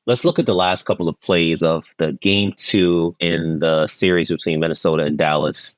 let's look at the last couple of plays of the game two in the series between Minnesota and Dallas.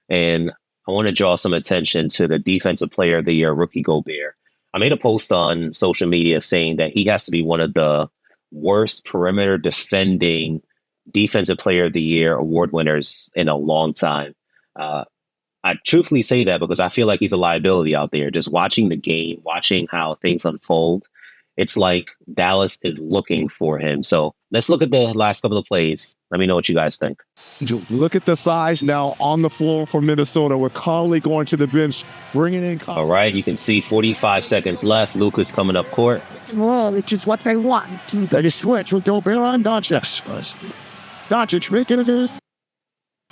And I want to draw some attention to the defensive player of the year, Rookie Gobert. I made a post on social media saying that he has to be one of the worst perimeter defending defensive player of the year award winners in a long time. I truthfully say that because I feel like he's a liability out there. Just watching the game, watching how things unfold, it's like Dallas is looking for him. So let's look at the last couple of plays. Let me know what you guys think. Look at the size now on the floor for Minnesota with Conley going to the bench, bringing in Conley. All right, you can see 45 seconds left. Luka's coming up court. Well, which is what they want. They just switch with Gobert on Doncic. Doncic making it.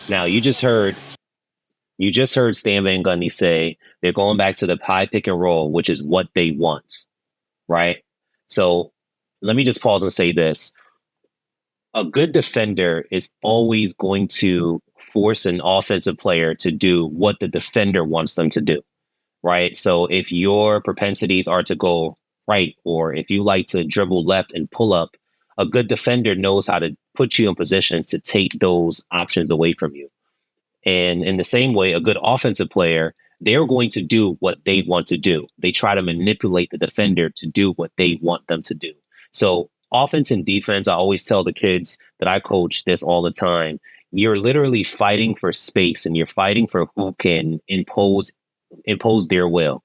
Now, you just heard Stan Van Gundy say they're going back to the high pick and roll, which is what they want, right? So let me just pause and say this. A good defender is always going to force an offensive player to do what the defender wants them to do, right? So if your propensities are to go right, or if you like to dribble left and pull up, a good defender knows how to put you in positions to take those options away from you. And in the same way, a good offensive player, they're going to do what they want to do. They try to manipulate the defender to do what they want them to do. So offense and defense, I always tell the kids that I coach this all the time. You're literally fighting for space and you're fighting for who can impose their will.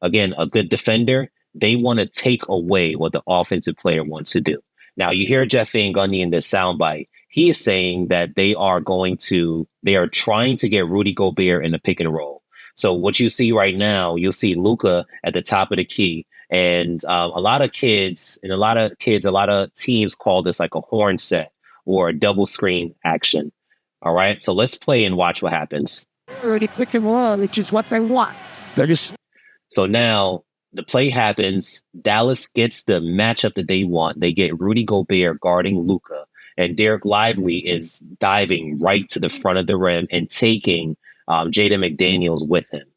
Again, a good defender, they want to take away what the offensive player wants to do. Now, you hear Jeff Van Gundy in this soundbite. He is saying that they are trying to get Rudy Gobert in the pick and roll. So what you see right now, you'll see Luka at the top of the key. And a lot of teams call this like a horn set or a double screen action. All right. So let's play and watch what happens. Already pick and roll, which is what they want. So now the play happens. Dallas gets the matchup that they want. They get Rudy Gobert guarding Luka, and Derek Lively is diving right to the front of the rim and taking Jaden McDaniels with him.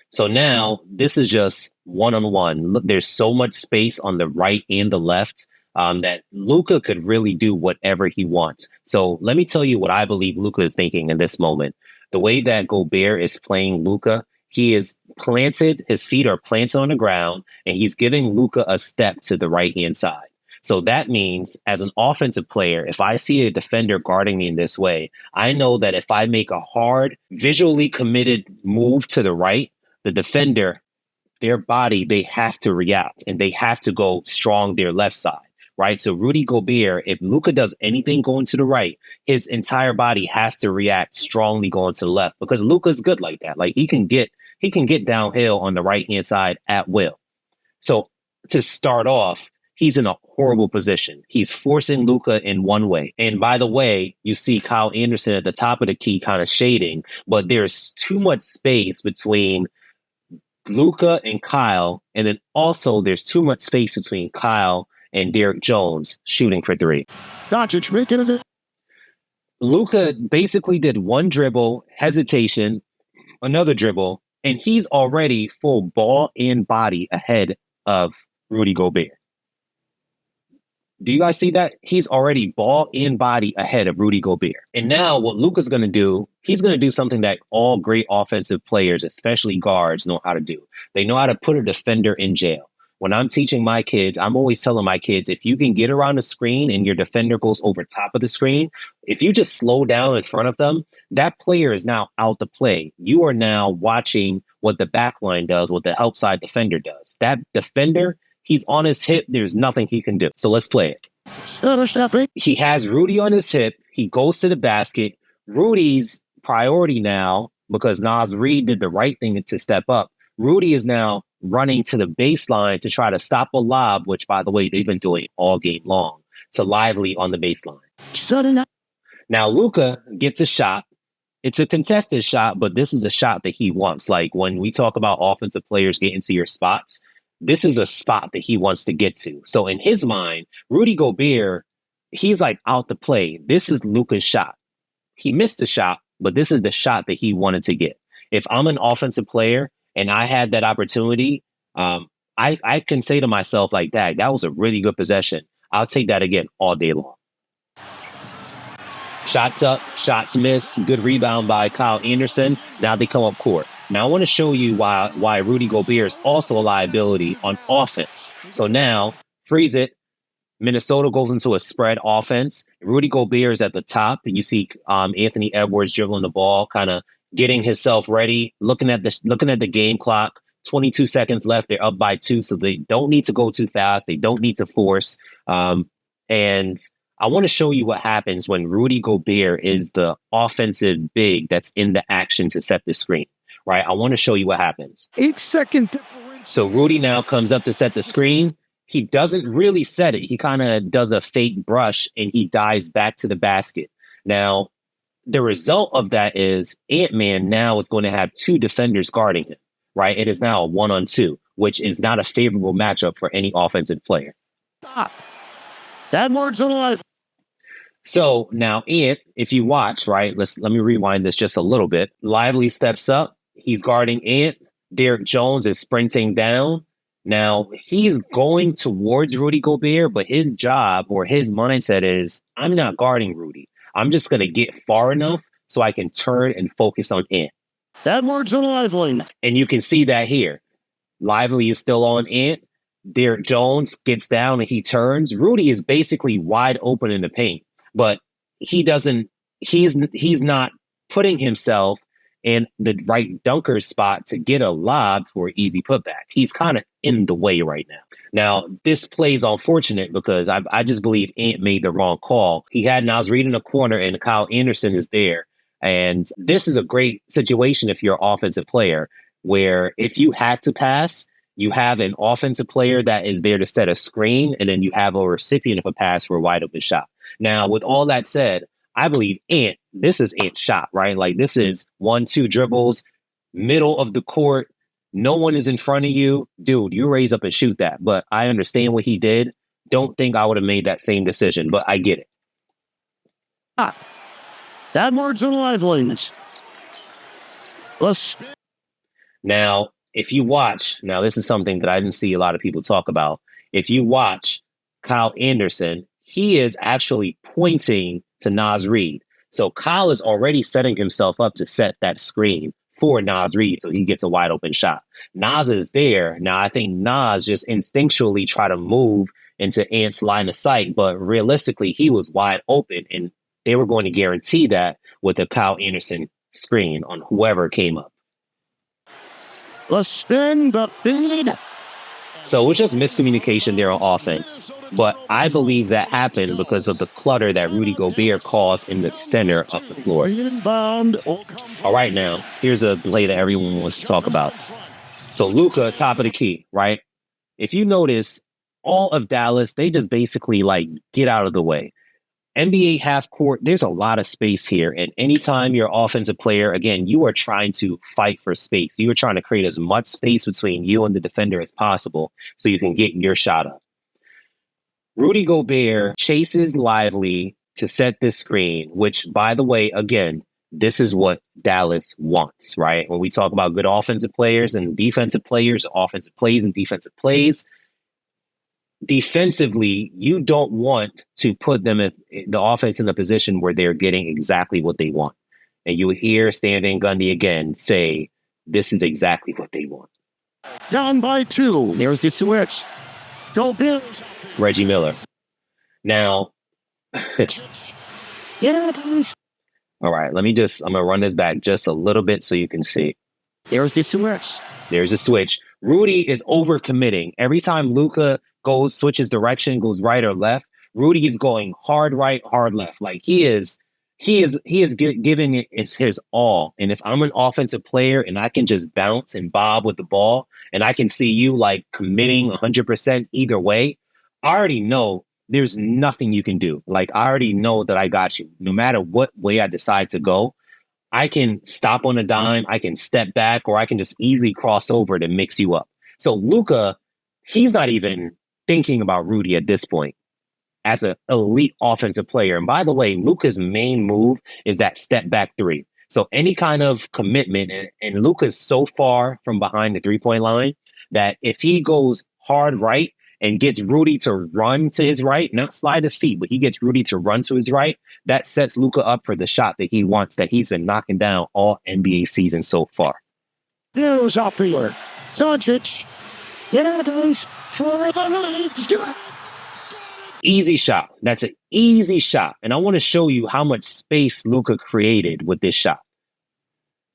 So now this is just one-on-one. Look, there's so much space on the right and the left that Luka could really do whatever he wants. So let me tell you what I believe Luka is thinking in this moment. The way that Gobert is playing Luka, he is planted, his feet are planted on the ground, and he's giving Luka a step to the right-hand side. So that means as an offensive player, if I see a defender guarding me in this way, I know that if I make a hard, visually committed move to the right, the defender, their body, they have to react and they have to go strong their left side, right? So Rudy Gobert, if Luka does anything going to the right, his entire body has to react strongly going to the left because Luka's good like that. Like he can get downhill on the right-hand side at will. So to start off, he's in a horrible position. He's forcing Luka in one way. And by the way, you see Kyle Anderson at the top of the key kind of shading, but there's too much space between Luka and Kyle. And then also there's too much space between Kyle and Derek Jones shooting for three. Luka basically did one dribble, hesitation, another dribble, and he's already full ball and body ahead of Rudy Gobert. Do you guys see that? He's already ball and body ahead of Rudy Gobert. And now what Luka's going to do, he's going to do something that all great offensive players, especially guards, know how to do. They know how to put a defender in jail. When I'm teaching my kids, I'm always telling my kids, if you can get around the screen and your defender goes over top of the screen, if you just slow down in front of them, that player is now out to play. You are now watching what the back line does, what the help side defender does. That defender, he's on his hip. There's nothing he can do. So let's play it. He has Rudy on his hip. He goes to the basket. Rudy's priority now, because Naz Reid did the right thing to step up, Rudy is now running to the baseline to try to stop a lob, which, by the way, they've been doing all game long, to Lively on the baseline. Now, Luka gets a shot. It's a contested shot, but this is a shot that he wants. Like when we talk about offensive players getting to your spots, this is a spot that he wants to get to. So in his mind, Rudy Gobert, he's like out to play. This is Luka's shot. He missed the shot, but this is the shot that he wanted to get. If I'm an offensive player and I had that opportunity, I can say to myself like that was a really good possession. I'll take that again all day long. Shots up, shots miss, good rebound by Kyle Anderson. Now they come up court. Now I want to show you why Rudy Gobert is also a liability on offense. So now, freeze it. Minnesota goes into a spread offense. Rudy Gobert is at the top. You see Anthony Edwards dribbling the ball, kind of getting himself ready, looking at the game clock. 22 seconds left. They're up by 2, so they don't need to go too fast. They don't need to force. And I want to show you what happens when Rudy Gobert is the offensive big that's in the action to set the screen, right? I want to show you what happens. 8-second differential. So Rudy now comes up to set the screen. He doesn't really set it. He kind of does a fake brush and he dives back to the basket. Now, the result of that is Ant-Man now is going to have 2 defenders guarding him, right? It is now a 1-on-2, which is not a favorable matchup for any offensive player. Stop. That word's alive. So now Ant, if you watch, right, let me rewind this just a little bit. Lively steps up. He's guarding Ant. Derek Jones is sprinting down. Now he's going towards Rudy Gobert, but his job or his mindset is, I'm not guarding Rudy. I'm just going to get far enough so I can turn and focus on Ant. That word's Lively. And you can see that here. Lively is still on Ant. Derek Jones gets down and he turns. Rudy is basically wide open in the paint, but he's not putting himself in the right dunker spot to get a lob for an easy putback. He's kind of in the way right now. Now, this play is unfortunate because I just believe Ant made the wrong call. He had Naz Reid in the corner and Kyle Anderson is there. And this is a great situation if you're an offensive player, where if you had to pass, you have an offensive player that is there to set a screen, and then you have a recipient of a pass for a wide open shot. Now, with all that said, I believe this is Ant's shot, right? Like this is 1-2 dribbles, middle of the court. No one is in front of you. Dude, you raise up and shoot that. But I understand what he did. Don't think I would have made that same decision, but I get it. That word's liveliness. Now, if you watch, now this is something that I didn't see a lot of people talk about. If you watch Kyle Anderson, he is actually pointing to Naz Reid. So Kyle is already setting himself up to set that screen for Naz Reid so he gets a wide open shot. Naz is there. Now, I think Naz just instinctually tried to move into Ant's line of sight, but realistically, he was wide open, and they were going to guarantee that with a Kyle Anderson screen on whoever came up. Let's spin the feed. So it was just miscommunication there on offense. But I believe that happened because of the clutter that Rudy Gobert caused in the center of the floor. All right, now, here's a play that everyone wants to talk about. So Luka, top of the key, right? If you notice, all of Dallas, they just basically like get out of the way. NBA half court, there's a lot of space here. And anytime you're an offensive player, again, you are trying to fight for space. You are trying to create as much space between you and the defender as possible so you can get your shot up. Rudy Gobert chases Lively to set this screen, which, by the way, again, this is what Dallas wants, right? When we talk about good offensive players and defensive players, offensive plays and defensive plays, defensively, you don't want to put them in the offense in a position where they're getting exactly what they want. And you hear Stan Van Gundy again say, this is exactly what they want. Down by 2. There's the switch. Go Bills. Reggie Miller. Now, Yeah, please. all right, I'm going to run this back just a little bit so you can see. There's the switch. There's a switch. Rudy is overcommitting. Every time Luka switches direction, goes right or left, Rudy is going hard right, hard left. Like he is giving it his all. And if I'm an offensive player and I can just bounce and bob with the ball and I can see you like committing 100% either way, I already know there's nothing you can do. Like I already know that I got you. No matter what way I decide to go, I can stop on a dime, I can step back, or I can just easily cross over to mix you up. So Luka, he's not even thinking about Rudy at this point as an elite offensive player. And by the way, Luka's main move is that step back 3. So any kind of commitment, and Luka's so far from behind the 3-point line that if he goes hard right and gets Rudy to run to his right, not slide his feet, but he gets Rudy to run to his right, that sets Luka up for the shot that he wants, that he's been knocking down all NBA season so far. News up here. Doncic. Get out, guys. Easy shot. That's an easy shot. And I want to show you how much space Luka created with this shot.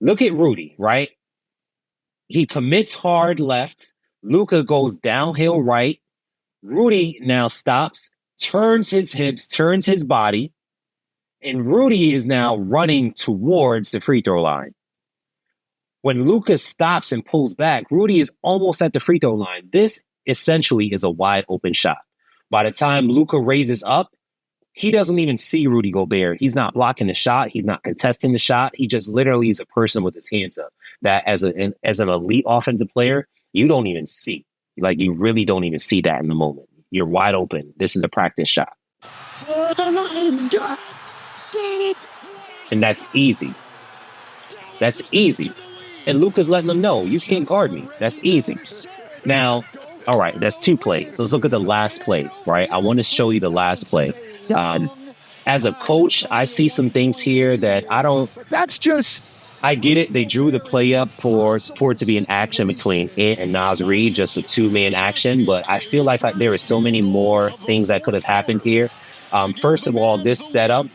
Look at Rudy, right? He commits hard left. Luka goes downhill right. Rudy now stops, turns his hips, turns his body, and Rudy is now running towards the free throw line. When Luka stops and pulls back, Rudy is almost at the free throw line. This essentially is a wide open shot. By the time Luka raises up, he doesn't even see Rudy Gobert. He's not blocking the shot. He's not contesting the shot. He just literally is a person with his hands up. That as an elite offensive player, you don't even see. Like, you really don't even see that in the moment. You're wide open. This is a practice shot. And that's easy. That's easy. And Luka's letting them know, you can't guard me. That's easy. Now, all right, that's two plays. Let's look at the last play, right? I want to show you the last play. As a coach, I see some things here that I don't... I get it. They drew the play up for it to be an action between it and Nas Reed, just a two-man action. But I feel like there are so many more things that could have happened here. First of all, this setup,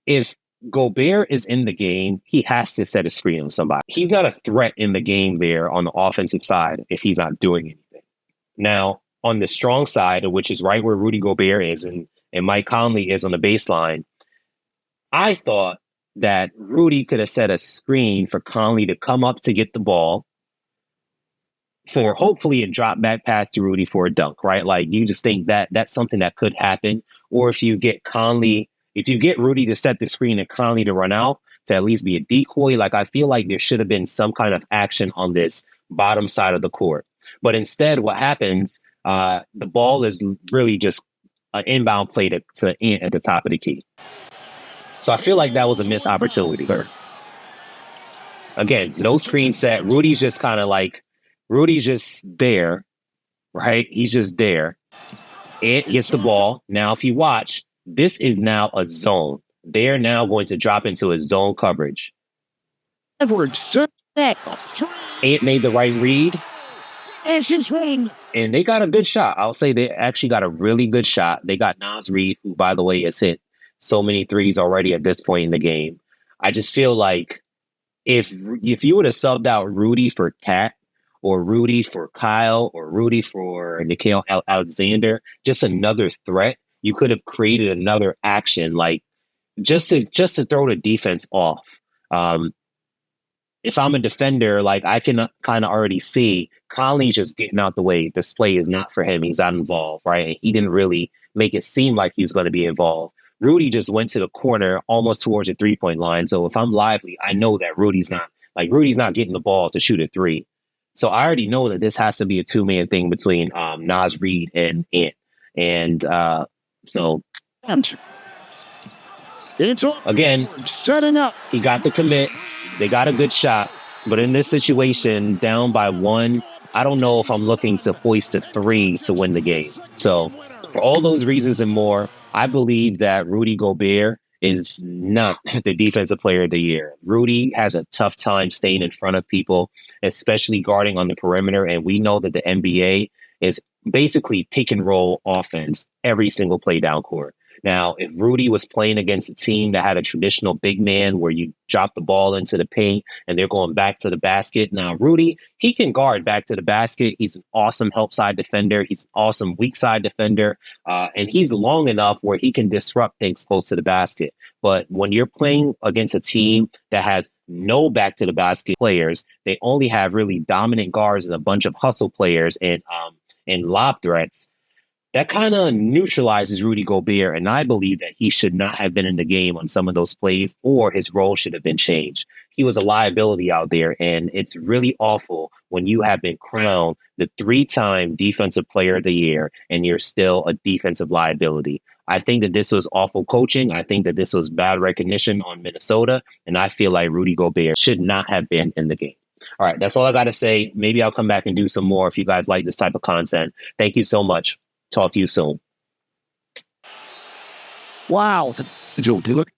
if Gobert is in the game, he has to set a screen on somebody. He's not a threat in the game there on the offensive side if he's not doing anything. Now, on the strong side, which is right where Rudy Gobert is and Mike Conley is on the baseline, I thought that Rudy could have set a screen for Conley to come up to get the ball for hopefully a drop back pass to Rudy for a dunk, right? Like, you just think that that's something that could happen. Or if you get Rudy to set the screen and Conley to run out to at least be a decoy, like, I feel like there should have been some kind of action on this bottom side of the court. But instead, what happens, the ball is really just an inbound play to Ant at the top of the key. So I feel like that was a missed opportunity. Again, no screen set. Rudy's just there, right? He's just there. Ant gets the ball. Now, if you watch, this is now a zone. They're now going to drop into a zone coverage. Ant made the right read. And they got a good shot. I'll say they actually got a really good shot. They got Nas Reed, who, by the way, has hit so many threes already at this point in the game. I just feel like if you would have subbed out Rudy for Cat, or Rudy for Kyle, or Rudy for Nickeil Alexander, just another threat, you could have created another action, like just to throw the defense off. If I'm a defender, like, I can kind of already see Conley's just getting out the way. This play is not for him. He's not involved, right? And he didn't really make it seem like he was going to be involved. Rudy just went to the corner almost towards the three-point line. So if I'm Lively, I know that Rudy's not getting the ball to shoot a three. So I already know that this has to be a two-man thing between Nas Reed and Ant. And so again, setting up. He got the commit. They got a good shot. But in this situation, down by one, I don't know if I'm looking to hoist a three to win the game. So for all those reasons and more, I believe that Rudy Gobert is not the defensive player of the year. Rudy has a tough time staying in front of people, especially guarding on the perimeter. And we know that the NBA is basically pick and roll offense every single play down court. Now, if Rudy was playing against a team that had a traditional big man where you drop the ball into the paint and they're going back to the basket. Now, Rudy, he can guard back to the basket. He's an awesome help side defender. He's an awesome weak side defender. And he's long enough where he can disrupt things close to the basket. But when you're playing against a team that has no back to the basket players, they only have really dominant guards and a bunch of hustle players and lob threats. That kind of neutralizes Rudy Gobert, and I believe that he should not have been in the game on some of those plays, or his role should have been changed. He was a liability out there, and it's really awful when you have been crowned the 3-time Defensive Player of the Year, and you're still a defensive liability. I think that this was awful coaching. I think that this was bad recognition on Minnesota, and I feel like Rudy Gobert should not have been in the game. All right, that's all I got to say. Maybe I'll come back and do some more if you guys like this type of content. Thank you so much. Talk to you soon. Wow. Joe, look.